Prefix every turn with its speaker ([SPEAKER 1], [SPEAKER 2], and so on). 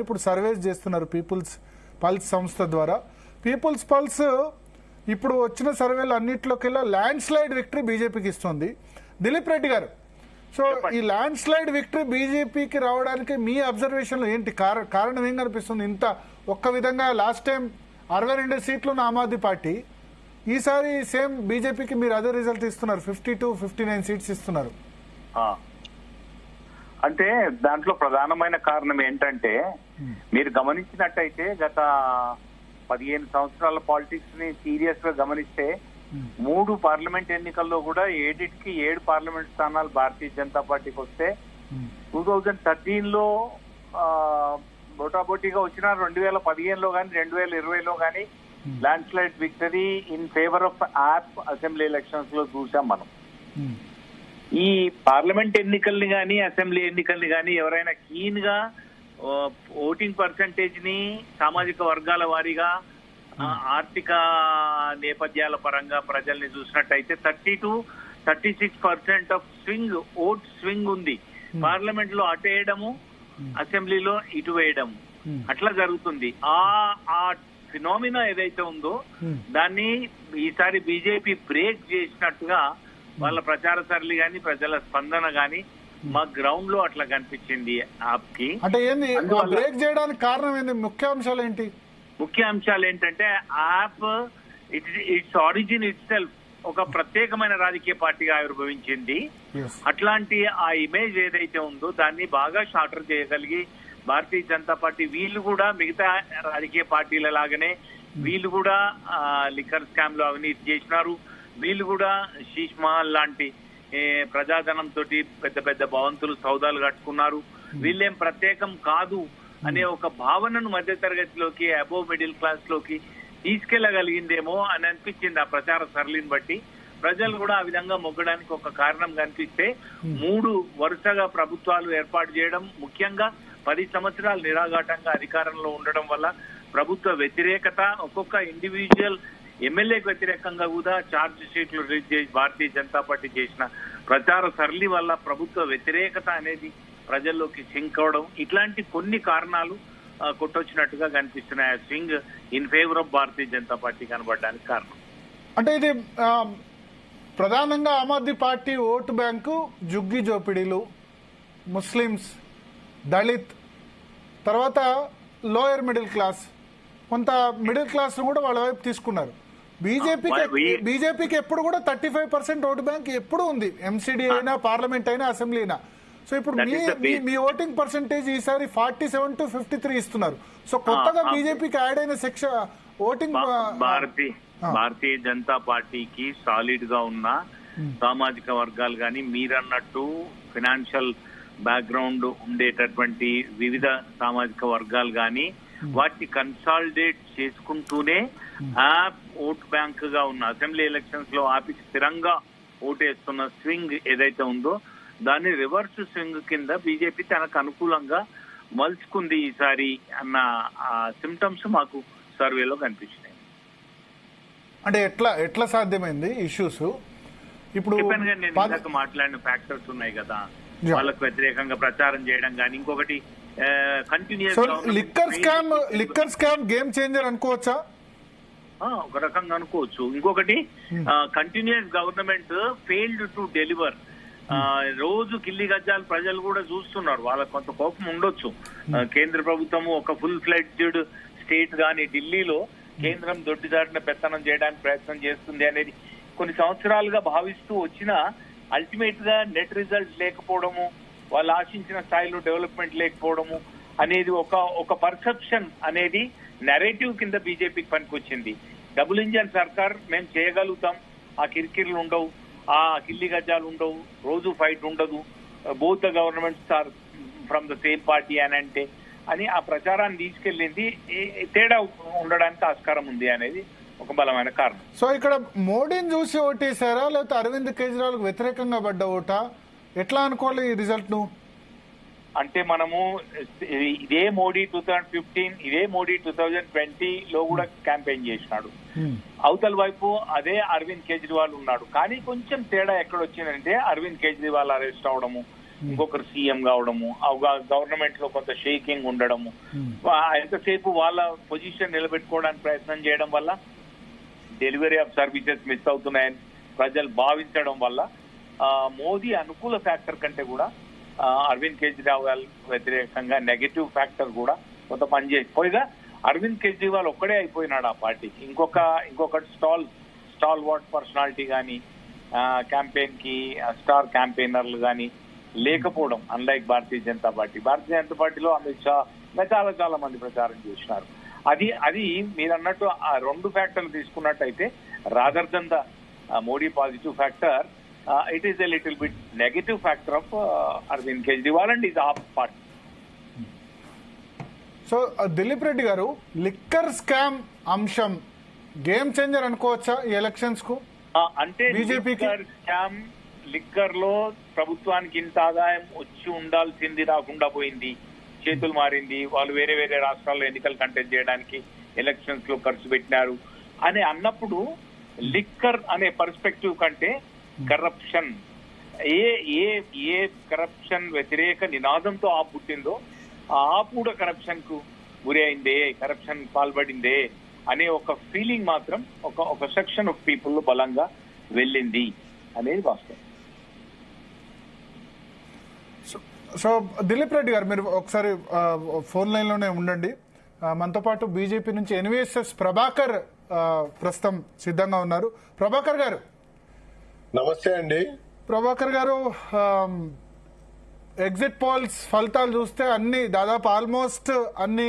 [SPEAKER 1] ఇప్పుడు సర్వేస్ చేస్తున్నారు peoples pulse సంస్థ ద్వారా. పీపుల్స్ పల్స్ ఇప్పుడు వచ్చిన సర్వేలు అన్నింటిలోకెల్లా ల్యాండ్ స్లైడ్ విక్టరీ బీజేపీకి ఇస్తుంది. దిలీప్ రెడ్డి గారు, సో ఈ ల్యాండ్ స్లైడ్ విక్టరీ బీజేపీకి రావడానికి మీ అబ్జర్వేషన్లో ఏంటి కారణం ఏం కనిపిస్తుంది? ఇంత ఒక్క విధంగా లాస్ట్ టైం 62 సీట్లు ఉన్న ఆమ్ ఆద్మీ పార్టీ ఈసారి సేమ్ బీజేపీకి మీరు అదే రిజల్ట్ ఇస్తున్నారు, 52-59 సీట్స్ ఇస్తున్నారు.
[SPEAKER 2] అంటే దాంట్లో ప్రధానమైన కారణం ఏంటంటే మీరు గమనించినట్టయితే గత 15 సంవత్సరాల పాలిటిక్స్ ని సీరియస్ గా గమనిస్తే 3 పార్లమెంట్ ఎన్నికల్లో కూడా 7 పార్లమెంట్ స్థానాలు భారతీయ జనతా పార్టీకి వస్తే 2013లో బోటాబోటీగా వచ్చిన 2015లో కానీ 2020లో కానీ land slide victory in favour of app assembly elections లో చూసాం మనం. ఈ పార్లమెంట్ ఎన్నికల్ని కానీ అసెంబ్లీ ఎన్నికల్ని కానీ ఎవరైనా కీన్ గా ఓటింగ్ పర్సంటేజ్ ని సామాజిక వర్గాల వారీగా ఆర్థిక నేపథ్యాల పరంగా ప్రజల్ని చూసినట్టయితే 30-36% ఆఫ్ ఓట్ స్వింగ్ ఉంది. పార్లమెంట్ లో అటు వేయడము, అసెంబ్లీలో ఇటు వేయడము అట్లా జరుగుతుంది. ఆ ఫినామినా ఏదైతే ఉందో దాన్ని ఈసారి బీజేపీ బ్రేక్ చేసినట్టుగా వాళ్ళ ప్రచార సరళి గాని ప్రజల స్పందన గాని మా గ్రౌండ్ లో అట్లా కనిపించింది. ఆప్కి
[SPEAKER 1] అంటే ఏంది బ్రేక్ చేయడానికి కారణం ఏంది? ముఖ్య అంశాలు ఏంటి?
[SPEAKER 2] ముఖ్య అంశాలు ఏంటంటే app its origin it self ఒక ప్రత్యేకమైన రాజకీయ పార్టీగా ఆవిర్భవించింది. అట్లాంటి ఆ ఇమేజ్ ఏదైతే ఉందో దాన్ని బాగా షాటర్ చేయగలిగి భారతీయ జనతా పార్టీ వీళ్ళు కూడా మిగతా రాజకీయ పార్టీల లాగానే వీళ్ళు కూడా లిక్కర్ స్కామ్ లో అవినీతి చేసినారు. వీళ్ళు కూడా శీష్ మహల్ లాంటి ప్రజాధనంతో పెద్ద పెద్ద భవంతులు సౌదాలు కట్టుకున్నారు. వీళ్ళేం ప్రత్యేకం కాదు అనే ఒక భావనను మధ్యతరగతిలోకి అబోవ్ మిడిల్ క్లాస్ లోకి తీసుకెళ్లగలిగిందేమో అని అనిపించింది. ఆ ప్రచార సరళిని బట్టి ప్రజలు కూడా ఆ విధంగా మొగ్గడానికి ఒక కారణం కనిపిస్తే 3 వరుసగా ప్రభుత్వాలు ఏర్పాటు చేయడం, ముఖ్యంగా 10 సంవత్సరాలు నిరాఘాటంగా అధికారంలో ఉండడం వల్ల ప్రభుత్వ వ్యతిరేకత, ఒక్కొక్క ఇండివిజువల్ ఎమ్మెల్యేకి వ్యతిరేకంగా కూడా ఛార్జ్ షీట్లు రిలీజ్ చేసి భారతీయ జనతా పార్టీ చేసిన ప్రచార సరళి వల్ల ప్రభుత్వ వ్యతిరేకత అనేది ప్రజల్లోకి సింక్ అవడం, ఇట్లాంటి కొన్ని కారణాలు కొట్టొచ్చినట్టుగా కనిపిస్తున్నాయి. Swing in favour of Bharatiya Janata Party కనబడడానికి కారణం.
[SPEAKER 1] అంటే ఇది ప్రధానంగా Aam Aadmi Party vote bank జుగ్గి జోపిడీలు, ముస్లిమ్స్, దళిత్, తర్వాత లోయర్ మిడిల్ క్లాస్, కొంత మిడిల్ క్లాస్ కూడా వాళ్ళ వైపు తీసుకున్నారు. బీజేపీకి ఎప్పుడు కూడా 35% ఓటు బ్యాంక్ ఎప్పుడు ఉంది, ఎంసీడీ అయినా పార్లమెంట్ అయినా అసెంబ్లీ అయినా. సో ఇప్పుడు మీ ఓటింగ్ పర్సంటేజ్ ఈసారి 47-53 ఇస్తున్నారు. సో కొత్తగా బీజేపీకి యాడ్ అయిన సెక్షన్ ఓటింగ్
[SPEAKER 2] భారతీయ జనతా పార్టీకి సాలిడ్ గా ఉన్న సామాజిక వర్గాలు కానీ మీరన్నట్టు ఫైనాన్షియల్ బ్యాక్గ్రౌండ్ ఉండేటటువంటి వివిధ సామాజిక వర్గాలు కానీ వాటిని కన్సాలిడేట్ చేసుకుంటూనే యాప్ ఓట్ బ్యాంక్ గా ఉన్న అసెంబ్లీ ఎలక్షన్స్ లో ఆపికి స్థిరంగా ఓటేస్తున్న స్వింగ్ ఏదైతే ఉందో దాన్ని రివర్స్ స్వింగ్ కింద బీజేపీ తనకు అనుకూలంగా మలుచుకుంది ఈసారి అన్న సిమ్టమ్స్ మాకు సర్వేలో కనిపించినాయి.
[SPEAKER 1] అంటే ఎట్లా సాధ్యమైంది ఇష్యూస్? ఇప్పుడు
[SPEAKER 2] నేను మాట్లాడిన ఫ్యాక్టర్స్ ఉన్నాయి కదా, వాళ్ళకు వ్యతిరేకంగా ప్రచారం చేయడం కానీ, ఇంకొకటి continuous
[SPEAKER 1] liquor scam game changer అనుకోవచ్చా?
[SPEAKER 2] ఒక రకంగా అనుకోవచ్చు. ఇంకొకటి continuous government failed to deliver. రోజు కిల్లి గజ్జాలు ప్రజలు కూడా చూస్తున్నారు. వాళ్ళకి కొంత కోపం ఉండొచ్చు. కేంద్ర ప్రభుత్వము ఒక ఫుల్ ఫ్లెడ్జ్డ్ స్టేట్ గాని ఢిల్లీలో కేంద్రం దొడ్డిదారిన పెత్తనం చేయడానికి ప్రయత్నం చేస్తుంది అనేది కొన్ని సంవత్సరాలుగా భావిస్తూ వచ్చినా అల్టిమేట్ గా నెట్ రిజల్ట్ లేకపోవడము, వాళ్ళు ఆశించిన స్థాయిలో డెవలప్మెంట్ లేకపోవడము అనేది ఒక పర్సెప్షన్ అనేది నెరేటివ్ కింద బీజేపీకి పనికొచ్చింది. డబుల్ ఇంజన్ సర్కార్ మేము చేయగలుగుతాం, ఆ కిరికిర్లు ఉండవు, ఆ కిల్లి గజ్జాలు ఉండవు, రోజు ఫైట్ ఉండదు, both the governments are from the same party అని ఆ ప్రచారాన్ని తీసుకెళ్ళింది. తేడా ఉండడానికి ఆస్కారం ఉంది అనేది ఒక బలమైన కారణం.
[SPEAKER 1] సో ఇక్కడ మోడీని చూసి ఓటేసారా లేకపోతే అరవింద్ కేజ్రీవాల్ వ్యతిరేకంగా పడ్డ ఓటా? ఎట్లా అనుకోవాలి ఈ రిజల్ట్ ను?
[SPEAKER 2] అంటే మనము ఇదే మోడీ 2015, ఇదే మోడీ 2020 లో కూడా క్యాంపెయిన్ చేసినాడు. అవతల వైపు అదే అరవింద్ కేజ్రీవాల్ ఉన్నాడు. కానీ కొంచెం తేడా ఎక్కడ వచ్చిందంటే అరవింద్ కేజ్రీవాల్ అరెస్ట్ అవడము, ఇంకొకరు సీఎం కావడము, గవర్నమెంట్ లో కొంత షేకింగ్ ఉండడము, ఎంతసేపు వాళ్ళ పొజిషన్ నిలబెట్టుకోవడానికి ప్రయత్నం చేయడం వల్ల డెలివరీ ఆఫ్ సర్వీసెస్ మిస్ అవుతున్నాయని ప్రజలు భావించడం వల్ల మోదీ అనుకూల ఫ్యాక్టర్ కంటే కూడా అరవింద్ కేజ్రీవాల్ వ్యతిరేకంగా నెగటివ్ ఫ్యాక్టర్ కూడా కొంత పనిచేసి పోయిగా అరవింద్ కేజ్రీవాల్ ఒక్కడే అయిపోయినాడు ఆ పార్టీకి. ఇంకొకటి స్టాల్ వాట్ పర్సనాలిటీ కానీ క్యాంపెయిన్ కి స్టార్ క్యాంపెయినర్లు కానీ లేకపోవడం, అన్లైక్ భారతీయ జనతా పార్టీలో అమిత్ షా చాలా చాలా మంది ప్రచారం చేసినారు. అది మీరు అన్నట్టు ఆ రెండు ఫ్యాక్టర్లు తీసుకున్నట్టయితే rather than the Modi positive factor, it is a little bit negative factor of Arvind Kejriwal and his AAP party.
[SPEAKER 1] So Dilip Reddy garu, liquor scam అంశం గేమ్ చేంజర్ అనుకోవచ్చా ఈ ఎలక్షన్స్ కు?
[SPEAKER 2] అంటే లిక్కర్ స్కామ్, లిక్కర్ లో ప్రభుత్వానికి ఇంత ఆదాయం వచ్చి ఉండాల్సింది రాకుండా పోయింది, చేతులు మారింది, వాళ్ళు వేరే వేరే రాష్ట్రాల్లో ఎన్నికలు కంటెస్ట్ చేయడానికి ఎలక్షన్స్ లో ఖర్చు పెట్టినారు అని అన్నప్పుడు లిక్కర్ అనే పర్స్పెక్టివ్ కంటే కరప్షన్, ఏ కరప్షన్ వ్యతిరేక నినాదంతో ఆపు పుట్టిందో ఆ ఆపు కూడా కరప్షన్ కు గురి అయిందే, కరప్షన్ పాల్పడిందే అనే ఒక ఫీలింగ్ మాత్రం ఒక సెక్షన్ ఆఫ్ పీపుల్ లో బలంగా వెళ్ళింది అనేది వాస్తవం.
[SPEAKER 1] సో దిలీప్ రెడ్డి గారు, మీరు ఒకసారి ఫోన్ లైన్ లోనే ఉండండి. మనతో పాటు బీజేపీ నుంచి ఎన్వీఎస్ఎస్ ప్రభాకర్ ప్రస్తుతం సిద్ధంగా ఉన్నారు. ప్రభాకర్ గారు
[SPEAKER 3] నమస్తే అండి.
[SPEAKER 1] ప్రభాకర్ గారు, ఎగ్జిట్ పోల్స్ ఫలితాలు చూస్తే దాదాపు ఆల్మోస్ట్ అన్ని